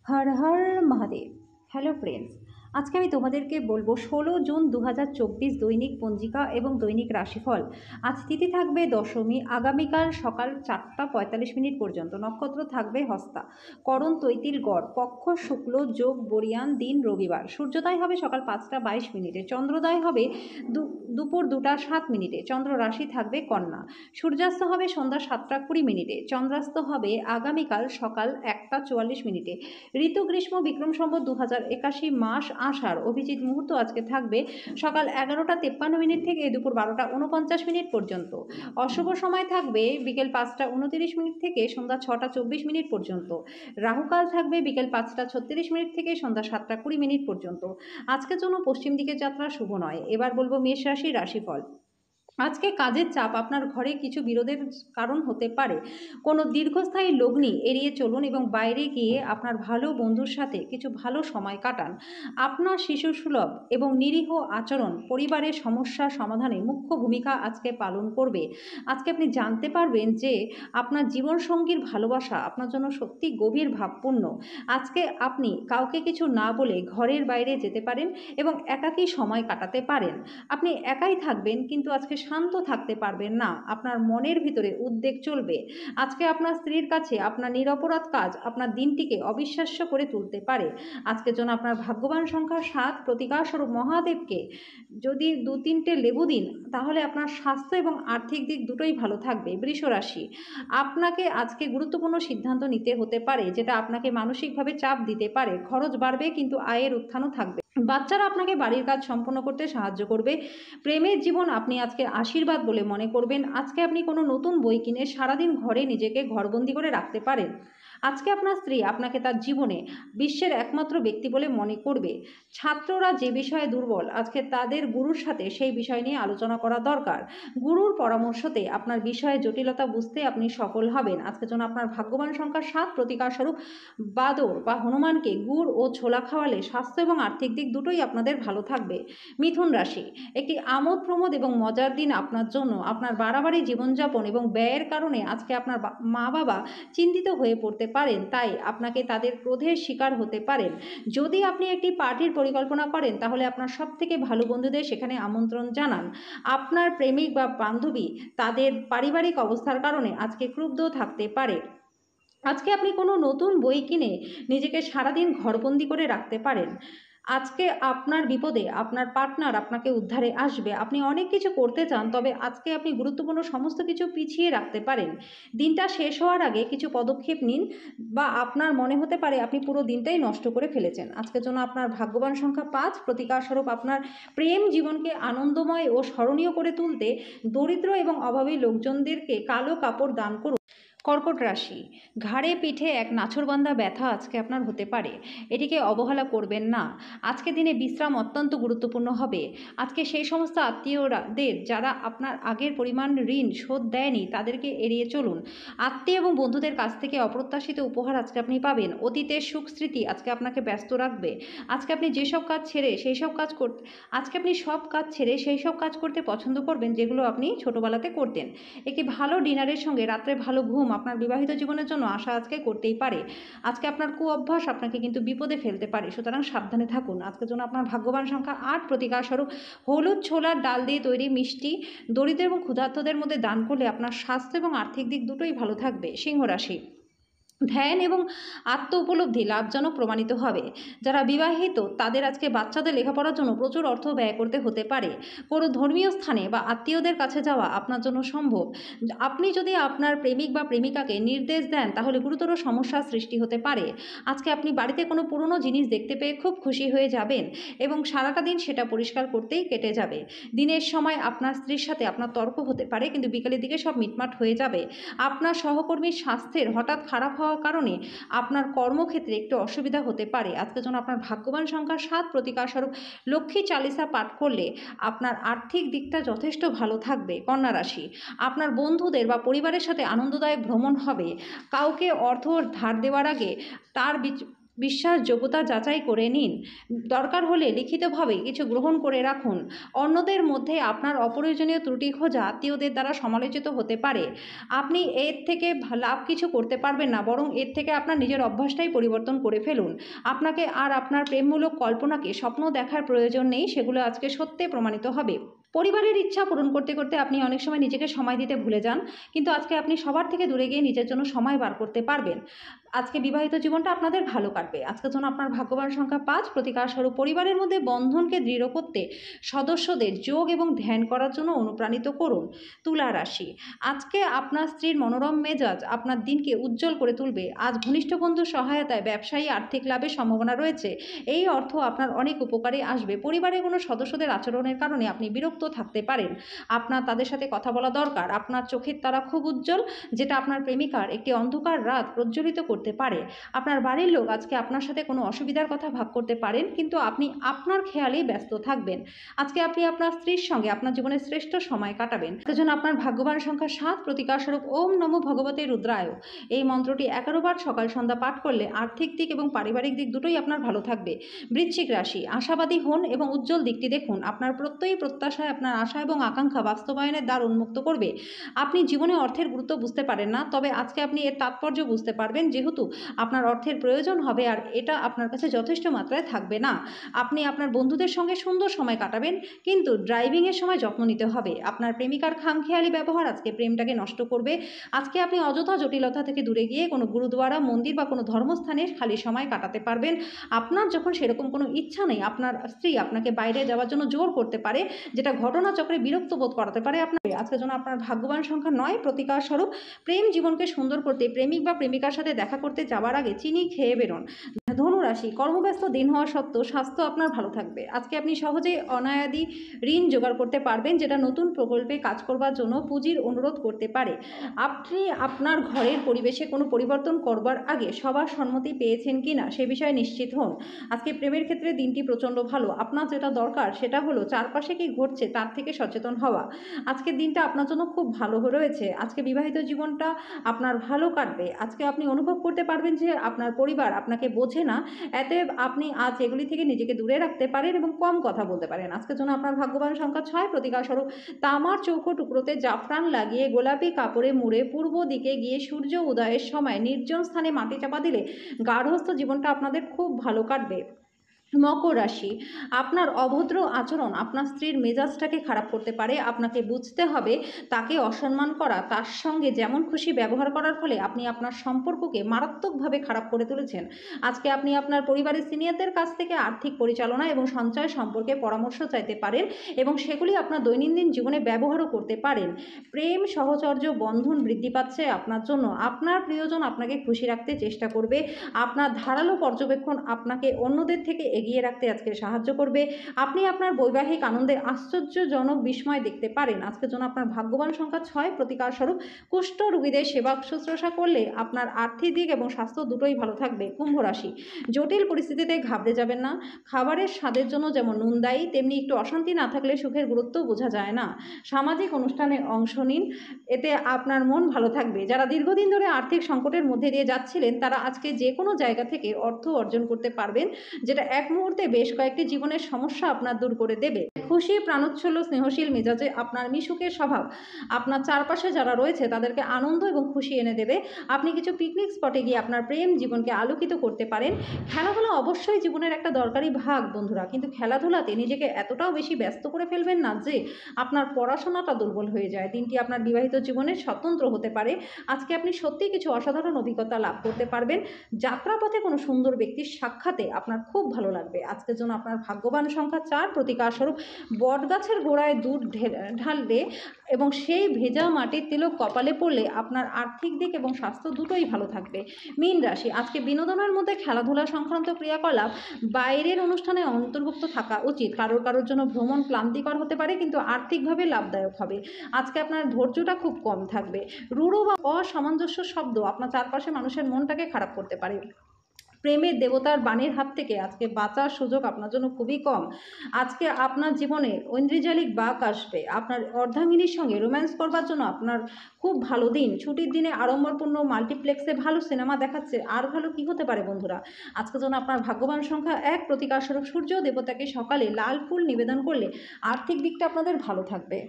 Har Har Mahadev. Hello friends, আজকে আমি তোমাদেরকে বলবো 16 জুন 2024 দৈনিক পঞ্জিকা এবং দৈনিক রাশিফল। আজ তিথি থাকবে দশমী, আগামীকাল সকাল 4টা 45 মিনিট পর্যন্ত। নক্ষত্র থাকবে হস্তা, করণ তৈতিল গড়, পক্ষ শুক্ল, যোগ বরিয়ান, দিন রবিবার। সূর্যোদয় হবে সকাল 5টা 22 মিনিটে, চন্দ্রোদয় হবে দুপুর 2টা 7 মিনিটে। চন্দ্র রাশি থাকবে কন্যা। সূর্যাস্ত হবে সন্ধ্যা 7টা 20 মিনিটে, চন্দ্রাস্ত হবে আগামীকাল সকাল 1টা 44 মিনিটে। ঋতু গ্রীষ্ম, বিক্রম সম্বত 2081, মাস আষাঢ়। অভিজিৎ মুহূর্ত আজকে থাকবে সকাল 11টা 53 মিনিট থেকে দুপুর 12টা 49 মিনিট পর্যন্ত। অশুভ সময় থাকবে বিকেল 5টা 29 মিনিট থেকে সন্ধ্যা 6টা 24 মিনিট পর্যন্ত। রাহুকাল থাকবে বিকেল 5টা 36 মিনিট থেকে সন্ধ্যা 7টা 20 মিনিট পর্যন্ত। আজকের জন্য পশ্চিম দিকে যাত্রা শুভ নয়। এবার বলবো মেষ রাশির রাশিফল। আজকে কাজের চাপ আপনার ঘরে কিছু বিরোধের কারণ হতে পারে। কোনো দীর্ঘস্থায়ী লগ্নি এড়িয়ে চলুন এবং বাইরে গিয়ে আপনার ভালো বন্ধুর সাথে কিছু ভালো সময় কাটান। আপনার শিশুসুলভ এবং নিরীহ আচরণ পরিবারের সমস্যা সমাধানে মুখ্য ভূমিকা আজকে পালন করবে। আজকে আপনি জানতে পারবেন যে আপনার জীবনসঙ্গীর ভালোবাসা আপনার জন্য সত্যি গভীর ভাবপূর্ণ। আজকে আপনি কাউকে কিছু না বলে ঘরের বাইরে যেতে পারেন এবং একাকী সময় কাটাতে পারেন। আপনি একাই থাকবেন কিন্তু আজকে শান্ত থাকতে পারবেন না, আপনার মনের ভিতরে উদ্বেগ চলবে। আজকে আপনার স্ত্রীর কাছে আপনার নিরপরাধ কাজ আপনার দিনটিকে অবিশ্বাস্য করে তুলতে পারে। আজকের জন্য আপনার ভাগ্যবান সংখ্যা 7, প্রতিকার স্বরূপ মহাদেবকে যদি 2-3টে লেবু দিন তাহলে আপনার স্বাস্থ্য এবং আর্থিক দিক দুটোই ভালো থাকবে। বৃষ রাশি, আপনাকে আজকে গুরুত্বপূর্ণ সিদ্ধান্ত নিতে হতে পারে যেটা আপনাকে মানসিকভাবে চাপ দিতে পারে। খরচ বাড়বে কিন্তু আয়ের উত্থানও থাকবে। বাচ্চারা আপনাকে বাড়ির কাজ সম্পন্ন করতে সাহায্য করবে। প্রেমের জীবন আপনি আজকে আশীর্বাদ বলে মনে করবেন। আজকে আপনি কোনো নতুন বই কিনে সারাদিন ঘরে নিজেকে ঘরবন্দি করে রাখতে পারেন। আজকে আপনার স্ত্রী আপনাকে তার জীবনে বিশ্বের একমাত্র ব্যক্তি বলে মনে করবে। ছাত্ররা যে বিষয়ে দুর্বল আজকে তাদের গুরুর সাথে সেই বিষয় নিয়ে আলোচনা করা দরকার। গুরুর পরামর্শতে আপনার বিষয়ে জটিলতা বুঝতে আপনি সফল হবেন। আজকের জন্য আপনার ভাগ্যবান সংখ্যা 7, প্রতিকার স্বরূপ বাদর বা হনুমানকে গুড় ও ছোলা খাওয়ালে স্বাস্থ্য এবং আর্থিক দিক দুটোই আপনাদের ভালো থাকবে। মিথুন রাশি, একটি আমোদ প্রমোদ এবং মজার দিন আপনার জন্য। আপনার বাড়াবাড়ি জীবনযাপন এবং ব্যয়ের কারণে আজকে আপনার মা বাবা চিন্তিত হয়ে পড়তে পারেন, তাই আপনাকে তাদের ক্রোধের শিকার হতে পারেন। যদি আপনি একটি পার্টির পরিকল্পনা করেন তাহলে আপনার সব থেকে ভালো বন্ধুদের সেখানে আমন্ত্রণ জানান। আপনার প্রেমিক বা বান্ধবী তাদের পারিবারিক অবস্থার কারণে আজকে ক্রুদ্ধ থাকতে পারে। আজকে আপনি কোনো নতুন বই কিনে নিজেকে সারাদিন ঘরবন্দি করে রাখতে পারেন। আজকে আপনার বিপদে আপনার পার্টনার আপনাকে উদ্ধারে আসবে। আপনি অনেক কিছু করতে চান, তবে আজকে আপনি গুরুত্বপূর্ণ সমস্ত কিছু পিছিয়ে রাখতে পারেন। দিনটা শেষ হওয়ার আগে কিছু পদক্ষেপ নিন, বা আপনার মনে হতে পারে আপনি পুরো দিনটাই নষ্ট করে ফেলেছেন। আজকের জন্য আপনার ভাগ্যবান সংখ্যা 5, প্রতিকার স্বরূপ আপনার প্রেম জীবনকে আনন্দময় ও স্মরণীয় করে তুলতে দরিদ্র এবং অভাবী লোকজনদেরকে কালো কাপড় দান করুন। কর্কট রাশি, ঘাড়ে পিঠে এক নাছোড়বান্ধা ব্যথা আজকে আপনার হতে পারে, এটিকে অবহেলা করবেন না। আজকে দিনে বিশ্রাম অত্যন্ত গুরুত্বপূর্ণ হবে। আজকে সেই সমস্ত আত্মীয়দের যারা আপনার আগের পরিমাণ ঋণ শোধ দেয়নি তাদেরকে এড়িয়ে চলুন। আত্মীয় এবং বন্ধুদের কাছ থেকে অপ্রত্যাশিত উপহার আজকে আপনি পাবেন। অতীতের সুখ স্মৃতি আজকে আপনাকে ব্যস্ত রাখবে। আজকে আপনি যেসব কাজ ছেড়ে সেই সব কাজ করতে আজকে আপনি সব কাজ ছেড়ে সেই সব কাজ করতে পছন্দ করবেন যেগুলো আপনি ছোটোবেলাতে করতেন। একটি ভালো ডিনারের সঙ্গে রাত্রে ভালো ঘুম আপনার বিবাহিত জীবনের জন্য আশা আজকে করতেই পারে। আজকে আপনার কুঅভ্যাস আপনাকে কিন্তু বিপদে ফেলতে পারে, সুতরাং সাবধানে থাকুন। আজকের জন্য আপনার ভাগ্যবান সংখ্যা 8, প্রতিকার স্বরূপ হলুদ ছোলার ডাল দিয়ে তৈরি মিষ্টি দরিদ্র এবং ক্ষুধার্তদের মধ্যে দান করলে আপনার স্বাস্থ্য এবং আর্থিক দিক দুটোই ভালো থাকবে। সিংহ রাশি, ধ্যান এবং আত্ম উপলব্ধি লাভজনক প্রমাণিত হবে। যারা বিবাহিত তাদের আজকে বাচ্চাদের লেখাপড়ার জন্য প্রচুর অর্থ ব্যয় করতে হতে পারে। কোনো ধর্মীয় স্থানে বা আত্মীয়দের কাছে যাওয়া আপনার জন্য সম্ভব। আপনি যদি আপনার প্রেমিক বা প্রেমিকাকে নির্দেশ দেন তাহলে গুরুতর সমস্যার সৃষ্টি হতে পারে। আজকে আপনি বাড়িতে কোনো পুরনো জিনিস দেখতে পেয়ে খুব খুশি হয়ে যাবেন এবং সারাটা দিন সেটা পরিষ্কার করতেই কেটে যাবে। দিনের সময় আপনার স্ত্রীর সাথে আপনার তর্ক হতে পারে কিন্তু বিকেলের দিকে সব মিটমাট হয়ে যাবে। আপনার সহকর্মীর স্বাস্থ্যের হঠাৎ খারাপ হওয়ার কারণে আপনার কর্মক্ষেত্রে একটু অসুবিধা হতে পারে। আজকের জন্য আপনার ভাগ্যবান সংখ্যা 7, প্রতিকার স্বরূপ লক্ষ্মী চালিসা পাঠ করলে আপনার আর্থিক দিকটা যথেষ্ট ভালো থাকবে। কন্যা রাশি, আপনার বন্ধুদের বা পরিবারের সাথে আনন্দদায়ক ভ্রমণ হবে। কাউকে অর্থ ধার দেওয়ার আগে বিশ্বাসযোগ্যতা যাচাই করে নিন। দরকার হলে লিখিতভাবে কিছু গ্রহণ করে রাখুন। অন্যদের মধ্যে আপনার অপ্রয়োজনীয় ত্রুটি খোঁজা আত্মীয়দের দ্বারা সমালোচিত হতে পারে। আপনি এর থেকে লাভ কিছু করতে পারবেন না, বরং এর থেকে আপনার নিজের অভ্যাসটাই পরিবর্তন করে ফেলুন। আপনাকে আর আপনার প্রেমমূলক কল্পনাকে স্বপ্ন দেখার প্রয়োজন নেই, সেগুলো আজকে সত্যে প্রমাণিত হবে। পরিবারের ইচ্ছা পূরণ করতে করতে আপনি অনেক সময় নিজেকে সময় দিতে ভুলে যান, কিন্তু আজকে আপনি সবার থেকে দূরে গিয়ে নিজের জন্য সময় বার করতে পারবেন। আজকে বিবাহিত জীবনটা আপনাদের ভালো কাটবে। আজকের জন্য আপনার ভাগ্যবান সংখ্যা 5। প্রতিকারস্বরূপ পরিবারের মধ্যে বন্ধনকে দৃঢ় করতে সদস্যদের যোগ এবং ধ্যান করার জন্য অনুপ্রাণিত করুন। তুলা রাশি, আজকে আপনার স্ত্রীর মনোরম মেজাজ আপনার দিনকে উজ্জ্বল করে তুলবে। আজ ঘনিষ্ঠ বন্ধুর সহায়তায় ব্যবসায়ী আর্থিক লাভের সম্ভাবনা রয়েছে। এই অর্থ আপনার অনেক উপকারে আসবে। পরিবারের কোনো সদস্যদের আচরণের কারণে আপনি বিরক্ত থাকতে পারেন। আপনার তাদের সাথে কথা বলা দরকার। আপনার চোখের তারা খুব উজ্জ্বল, যেটা আপনার প্রেমিকার একটি অন্ধকার রাত প্রজ্বলিত করতে পারে। আপনার বাড়ির লোক আজকে আপনার সাথে কোনো অসুবিধার কথা ভাগ করতে পারেন, কিন্তু আপনি আপনার খেয়ালেই ব্যস্ত থাকবেন। আজকে আপনি আপনার স্ত্রীর সঙ্গে আপনার জীবনের শ্রেষ্ঠ সময় কাটাবেন। সেজন্য আপনার ভাগ্যবান সংখ্যা 7। প্রতিকারস্বরূপ ওম নমো ভগবতে রুদ্রায়। এই মন্ত্রটি 11 বার সকাল সন্ধ্যা পাঠ করলে আর্থিক দিক এবং পারিবারিক দিক দুটোই আপনার ভালো থাকবে। বৃশ্চিক রাশি, আশাবাদী হন এবং উজ্জ্বল দিকটি দেখুন। আপনার প্রত্যয়ী প্রত্যাশায় আপনার আশা এবং আকাঙ্ক্ষা বাস্তবায়নের দ্বার উন্মুক্ত করবে। আপনি জীবনে অর্থের গুরুত্ব বুঝতে পারেন না, তবে আজকে আপনি এর তাৎপর্য বুঝতে পারবেন, যেহেতু আপনার অর্থের প্রয়োজন হবে আর এটা আপনার কাছে যথেষ্ট মাত্রায় থাকবে না। আপনি আপনার বন্ধুদের সঙ্গে সুন্দর সময় কাটাবেন, কিন্তু ড্রাইভিংয়ের সময় যত্ন নিতে হবে। আপনার প্রেমিকার খামখেয়ালি ব্যবহার আজকে প্রেমটাকে নষ্ট করবে। আজকে আপনি অযথা জটিলতা থেকে দূরে গিয়ে কোনো গুরুদুয়ারা, মন্দির বা কোনো ধর্মস্থানে খালি সময় কাটাতে পারবেন। আপনার যখন সেরকম কোনো ইচ্ছা নেই, আপনার স্ত্রী আপনাকে বাইরে যাওয়ার জন্য জোর করতে পারে, যেটা ঘটনাচক্রে বিরক্ত বোধ করাতে পারে আপনার। আজকের জন্য আপনার ভাগ্যবান সংখ্যা 9। প্রতিকার স্বরূপ প্রেম জীবনকে সুন্দর করতে প্রেমিক বা প্রেমিকার সাথে দেখা করতে যাওয়ার আগে চিনি খেয়ে বেরোন। ধনুরাশি, কর্মব্যস্ত দিন হওয়া সত্ত্বেও স্বাস্থ্য আপনার ভালো থাকবে। আজকে আপনি সহজেই অনায়াদি ঋণ জোগাড় করতে পারবেন, যেটা নতুন প্রকল্পে কাজ করবার জন্য পুঁজির অনুরোধ করতে পারে। আপনি আপনার ঘরের পরিবেশে কোনো পরিবর্তন করবার আগে সবার সম্মতি পেয়েছেন কিনা সে বিষয়ে নিশ্চিত হন। আজকে প্রেমের ক্ষেত্রে দিনটি প্রচণ্ড ভালো। আপনার যেটা দরকার সেটা হলো চারপাশে কি ঘটছে তার থেকে সচেতন হওয়া। আজকের দিনটা আপনার জন্য খুব ভালো রয়েছে। আজকে বিবাহিত জীবনটা আপনার ভালো কাটবে। আজকে আপনি অনুভব করতে পারবেন যে আপনার পরিবার আপনাকে বোঝে না, এতে আপনি আজ এগুলি থেকে নিজেকে দূরে রাখতে পারেন এবং কম কথা বলতে পারেন। আজকের জন্য আপনার ভাগ্যবান সংখ্যা 6। প্রতিকার স্বরূপ তামার চৌকো টুকরোতে জাফরান লাগিয়ে গোলাপি কাপড়ে মুড়ে পূর্ব দিকে গিয়ে সূর্য উদয়ের সময় নির্জন স্থানে মাটি চাপা দিলে গার্হস্থ্য জীবনটা আপনাদের খুব ভালো কাটবে। মকর রাশি, আপনার অভদ্র আচরণ আপনার স্ত্রীর মেজাজটাকে খারাপ করতে পারে। আপনাকে বুঝতে হবে তাকে অসম্মান করা, তার সঙ্গে যেমন খুশি ব্যবহার করার ফলে আপনি আপনার সম্পর্ককে মারাত্মকভাবে খারাপ করে তুলেছেন। আজকে আপনি আপনার পরিবারের সিনিয়রদের কাছ থেকে আর্থিক পরিচালনা এবং সঞ্চয় সম্পর্কে পরামর্শ চাইতে পারেন এবং সেগুলি আপনার দৈনন্দিন জীবনে ব্যবহারও করতে পারেন। প্রেম সহচর্য বন্ধন বৃদ্ধি পাচ্ছে আপনার জন্য। আপনার প্রিয়জন আপনাকে খুশি রাখতে চেষ্টা করবে। আপনার ধারালো পর্যবেক্ষণ আপনাকে অন্যদের থেকে এগিয়ে রাখতে আজকে সাহায্য করবে। আপনি আপনার বৈবাহিক আনন্দে আশ্চর্যজনক বিস্ময় দেখতে পারেন। আজকের জন্য আপনার ভাগ্যবান সংখ্যা 6। প্রতিকার স্বরূপ কুষ্ঠ রোগীদের সেবা শুশ্রূষা করলে আপনার আর্থিক দিক এবং স্বাস্থ্য দুটোই ভালো থাকবে। কুম্ভ রাশি, জটিল পরিস্থিতিতে ঘাবড়ে যাবেন না। খাবারের স্বাদের জন্য যেমন নুন দায়ী, তেমনি একটু অশান্তি না থাকলে সুখের গুরুত্বও বোঝা যায় না। সামাজিক অনুষ্ঠানে অংশ নিন, এতে আপনার মন ভালো থাকবে। যারা দীর্ঘদিন ধরে আর্থিক সংকটের মধ্যে দিয়ে যাচ্ছিলেন, তারা আজকে যে কোনো জায়গা থেকে অর্থ অর্জন করতে পারবেন, যেটা এক মুহূর্তে বেশ কয়েকটি জীবনের সমস্যা আপনার দূর করে দেবে। খুশি, প্রাণোচ্ছল, স্নেহশীল মেজাজে আপনার মিশুকের স্বভাব আপনার চারপাশে যারা রয়েছে তাদেরকে আনন্দ এবং খুশি এনে দেবে। আপনি কিছু পিকনিক স্পটে গিয়ে আপনার প্রেম জীবনকে আলোকিত করতে পারেন। খেলাধুলা অবশ্যই জীবনের একটা দরকারি ভাগ বন্ধুরা, কিন্তু খেলাধুলাতে নিজেকে এতটাও বেশি ব্যস্ত করে ফেলবেন না যে আপনার পড়াশোনাটা দুর্বল হয়ে যায়। দিনটি আপনার বিবাহিত জীবনের স্বতন্ত্র হতে পারে। আজকে আপনি সত্যিই কিছু অসাধারণ অভিজ্ঞতা লাভ করতে পারবেন। যাত্রাপথে কোনো সুন্দর ব্যক্তির সাক্ষাতে আপনার খুব ভালো লাগবে। আজকের জন্য আপনার ভাগ্যবান সংখ্যা 4। প্রতিকার স্বরূপ বটগাছের গোড়ায় দুধ ঢাললে এবং সেই ভেজা মাটির তিলক কপালে পড়লে আপনার আর্থিক দিক এবং স্বাস্থ্য দুটোই ভালো থাকবে। মীন রাশি, আজকে বিনোদনের মধ্যে খেলাধুলা সংক্রান্ত ক্রিয়াকলাপ বাইরের অনুষ্ঠানে অন্তর্ভুক্ত থাকা উচিত। কারোর জন্য ভ্রমণ ক্লান্তিকর হতে পারে, কিন্তু আর্থিকভাবে লাভদায়ক হবে। আজকে আপনার ধৈর্যটা খুব কম থাকবে। রূঢ় বা অসামঞ্জস্য শব্দ আপনার চারপাশে মানুষের মনটাকে খারাপ করতে পারে। প্রেমের দেবতার বাণীর হাত থেকে আজকে বাঁচার সুযোগ আপনার জন্য খুবই কম। আজকে আপনার জীবনে ঐন্দ্রিজালিক বাঁক আসবে। আপনার অর্ধাঙ্গিনীর সঙ্গে রোম্যান্স করবার জন্য আপনার খুব ভালো দিন। ছুটির দিনে আড়ম্বরপূর্ণ মাল্টিপ্লেক্সে ভালো সিনেমা দেখাচ্ছে, আর ভালো কি হতে পারে বন্ধুরা? আজকে যেন আপনার ভাগ্যবান সংখ্যা ১, প্রতিকারস্বরূপ সূর্য দেবতাকে সকালে লাল ফুল নিবেদন করলে আর্থিক দিকটা আপনাদের ভালো থাকবে।